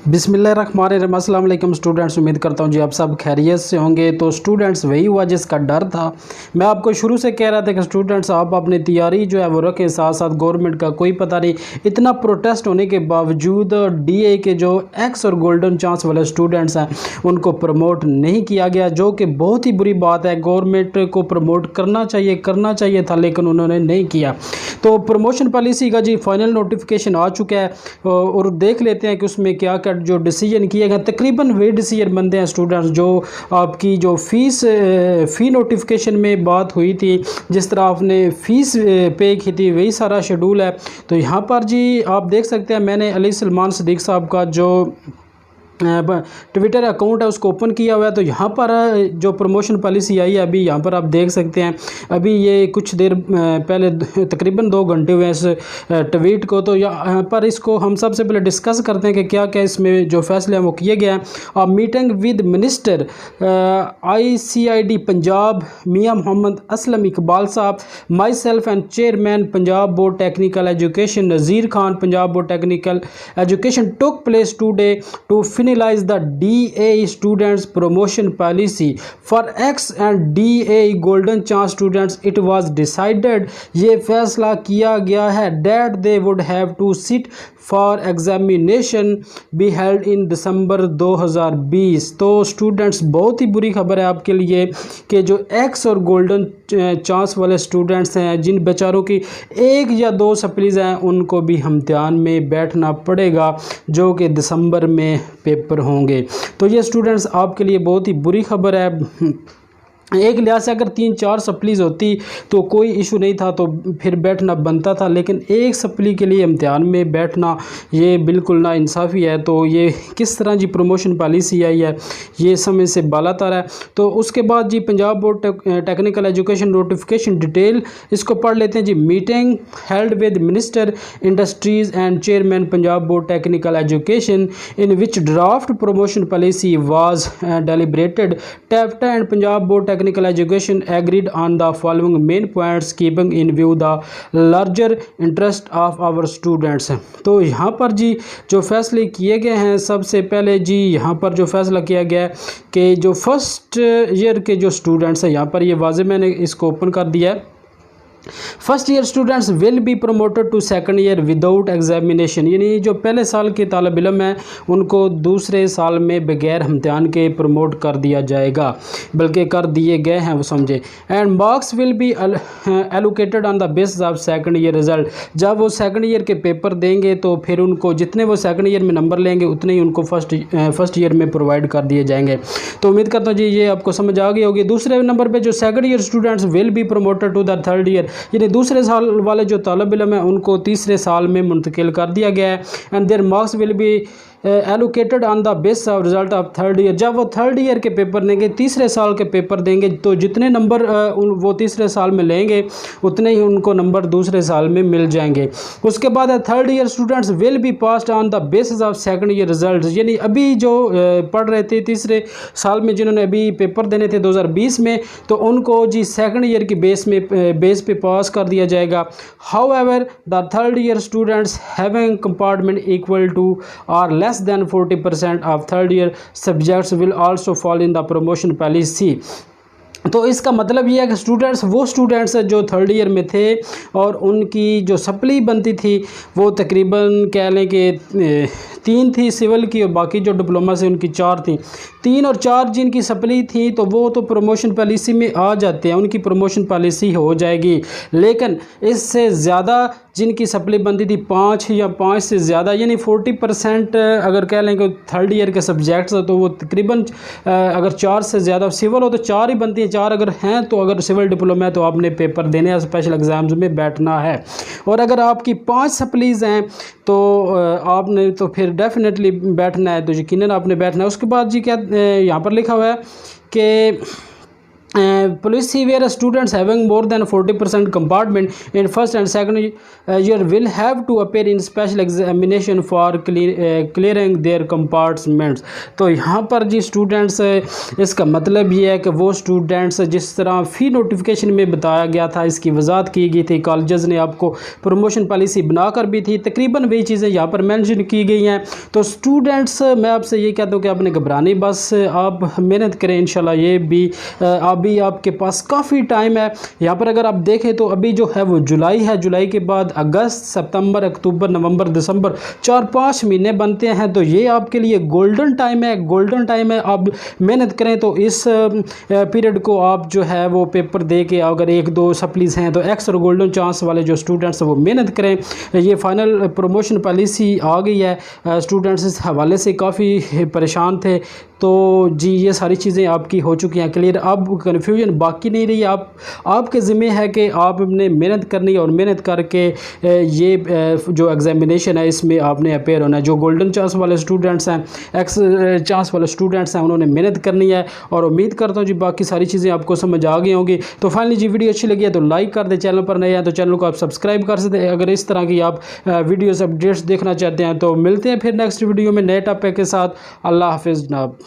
बिस्मिल्लाहिर्रहमानिर्रहीम। अस्सलाम वालेकुम स्टूडेंट्स, उम्मीद करता हूँ जी आप सब खैरियत से होंगे। तो स्टूडेंट्स वही हुआ जिसका डर था। मैं आपको शुरू से कह रहा था कि स्टूडेंट्स आप अपनी तैयारी जो है वो रखें, साथ साथ गवर्नमेंट का कोई पता नहीं। इतना प्रोटेस्ट होने के बावजूद डीए के जो एक्स और गोल्डन चांस वाले स्टूडेंट्स हैं उनको प्रमोट नहीं किया गया, जो कि बहुत ही बुरी बात है। गवर्नमेंट को प्रमोट करना चाहिए था, लेकिन उन्होंने नहीं किया। तो प्रमोशन पॉलिसी का जी फाइनल नोटिफिकेशन आ चुका है और देख लेते हैं कि उसमें क्या क्या जो डिसीजन किए गए। तकरीबन वही डिसीजन बनते हैं स्टूडेंट्स जो आपकी जो फ़ी नोटिफिकेशन में बात हुई थी, जिस तरह आपने फ़ीस पे की थी वही सारा शेड्यूल है। तो यहाँ पर जी आप देख सकते हैं, मैंने अली सलमान सिद्दीक साहब का जो ट्विटर अकाउंट है उसको ओपन किया हुआ है। तो यहाँ पर जो प्रमोशन पॉलिसी आई है अभी यहाँ पर आप देख सकते हैं। अभी ये कुछ देर पहले तकरीबन 2 घंटे हुए इस ट्वीट को। तो यहाँ पर इसको हम सबसे पहले डिस्कस करते हैं कि क्या क्या इसमें जो फैसले हैं वो किए गए हैं। Meeting with minister ICID Punjab Mian Mohammad Aslam Iqbal Sahab, myself and chairman Punjab board technical education Nazir Khan Punjab board technical education took place today to finalize the DA students promotion policy for X and DA golden chance students. It was decided, ये फैसला किया गया है, that they would have to sit for examination be held in December 2020। तो students बहुत ही बुरी खबर है आपके लिए कि जो एक्स और गोल्डन चांस वाले स्टूडेंट्स हैं, जिन बेचारों की 1 या 2 सप्लीज़ हैं, उनको भी इम्तिहान में बैठना पड़ेगा, जो कि दिसंबर में पेपर होंगे। तो ये स्टूडेंट्स आपके लिए बहुत ही बुरी खबर है। एक लिहाज से अगर 3-4 सप्लीज़ होती तो कोई इशू नहीं था, तो फिर बैठना बनता था, लेकिन एक सप्ली के लिए इम्तिहान में बैठना ये बिल्कुल ना इंसाफ़ी है। तो ये किस तरह जी प्रमोशन पॉलिसी आई है ये समझ से बालातर है। तो उसके बाद जी Punjab board technical education notification detail इसको पढ़ लेते हैं जी। Meeting held with minister industries and chairman Punjab board technical education in which draft promotion policy was deliberated. टैप्टा and Punjab board technical education agreed on the following main points keeping in view the larger interest of our students। तो यहाँ पर जी जो फैसले किए गए हैं, सबसे पहले जी यहाँ पर जो फैसला किया गया है कि जो फर्स्ट ईयर के जो स्टूडेंट्स हैं, यहाँ पर ये वाज़े मैंने इसको ओपन कर दिया है। First year students will be promoted to second year without examination, यानी जो पहले साल के तालिब इल्म हैं उनको दूसरे साल में बगैर इम्तिहान के प्रमोट कर दिया जाएगा, बल्कि कर दिए गए हैं वो समझे। And marks will be allocated on the basis of second year result. जब वो सेकंड ईयर के पेपर देंगे तो फिर उनको जितने वो सेकंड ईयर में नंबर लेंगे उतने ही उनको फर्स्ट ईयर में प्रोवाइड कर दिए जाएंगे। तो उम्मीद करता हूँ जी ये आपको समझ आ गई होगी। दूसरे नंबर पर जो second year students will be promoted to the third year, यानी दूसरे साल वाले जो तालिब इल्म है उनको तीसरे साल में मुंतकिल कर दिया गया है। And there marks will be allocated on the base of result of third year. जब वो थर्ड ईयर के पेपर देंगे, तीसरे साल के पेपर देंगे, तो जितने नंबर वो तीसरे साल में लेंगे उतने ही उनको नंबर दूसरे साल में मिल जाएंगे। उसके बाद third year students will be passed on the basis of second year result, यानी अभी जो पढ़ रहे थे तीसरे साल में, जिन्होंने अभी पेपर देने थे 2020 में, तो उनको जी सेकंड ईयर की बेस पे पास कर दिया जाएगा। However the third year students having compartment equal to or less than 40% of third year subjects will also fall in the promotion policy। तो इसका मतलब ये है कि वो स्टूडेंट्स जो थर्ड ईयर में थे और उनकी जो सप्ली बनती थी वो तकरीबन कह लें कि 3 थी सिविल की, और बाकी जो डिप्लोमा से उनकी 4 थी। 3 और 4 जिनकी सप्ली थी तो वो तो प्रमोशन पॉलिसी में आ जाते हैं, उनकी प्रमोशन पॉलिसी हो जाएगी। लेकिन इससे ज़्यादा जिनकी सप्ली बनती थी 5 या 5 से ज़्यादा, यानी 40% अगर कह लें कि थर्ड ईयर के सब्जेक्ट्स तो वो तकरीबन अगर 4 से ज़्यादा सिविल हो तो 4 ही बनती है। 4 अगर हैं तो अगर सिविल डिप्लोमा है तो आपने पेपर देने या स्पेशल एग्ज़ाम्स में बैठना है। और अगर आपकी 5 सप्लीज़ हैं तो आपने तो फिर डेफिनेटली बैठना है, तो यकीनन आपने बैठना है। उसके बाद जी क्या यहाँ पर लिखा हुआ है कि police see where students having more than 40% compartment in first and second year will have to appear in special examination for clearing their compartments। तो यहाँ पर जी स्टूडेंट्स, इसका मतलब ये है कि वो स्टूडेंट्स जिस तरह फ़ी नोटिफिकेशन में बताया गया था, इसकी वजाहत की गई थी, कॉलेजेस ने आपको प्रमोशन पॉलिसी बनाकर भी थी, तकरीबन वही चीज़ें यहाँ पर मेंशन की गई हैं। तो स्टूडेंट्स मैं आपसे ये कहता हूँ कि आपने घबराने, बस आप मेहनत करें, इंशाल्लाह ये भी अभी आपके पास काफ़ी टाइम है। यहाँ पर अगर आप देखें तो अभी जो है वो जुलाई है, जुलाई के बाद अगस्त, सितंबर, अक्टूबर, नवंबर, दिसंबर, 4-5 महीने बनते हैं। तो ये आपके लिए गोल्डन टाइम है, गोल्डन टाइम है। आप मेहनत करें तो इस पीरियड को आप जो है वो पेपर दे के, अगर 1-2 सप्लीज हैं तो एक्स्ट्रा गोल्डन चांस वाले जो स्टूडेंट्स वो मेहनत करें। ये फाइनल प्रमोशन पॉलिसी आ गई है, स्टूडेंट्स इस हवाले से काफ़ी परेशान थे। तो जी ये सारी चीज़ें आपकी हो चुकी हैं क्लियर, अब कन्फ्यूजन बाकी नहीं रही। आपके ज़िम्मे है कि आपने मेहनत करनी और मेहनत करके ये जो एग्ज़ामिनेशन है इसमें आपने अपेयर होना है। जो गोल्डन चांस वाले स्टूडेंट्स हैं, एक्स चांस वाले स्टूडेंट्स हैं, उन्होंने मेहनत करनी है। और उम्मीद करता हूँ जी बाकी सारी चीज़ें आपको समझ आ गई होंगी। तो फाइनली जी वीडियो अच्छी लगी है तो लाइक कर दें, चैनल पर नए हैं तो चैनल को आप सब्सक्राइब कर सकते हैं। अगर इस तरह की आप वीडियोज़ अपडेट्स देखना चाहते हैं तो मिलते हैं फिर नेक्स्ट वीडियो में नए टॉपिक के साथ। अल्लाह हाफिज़ जनाब।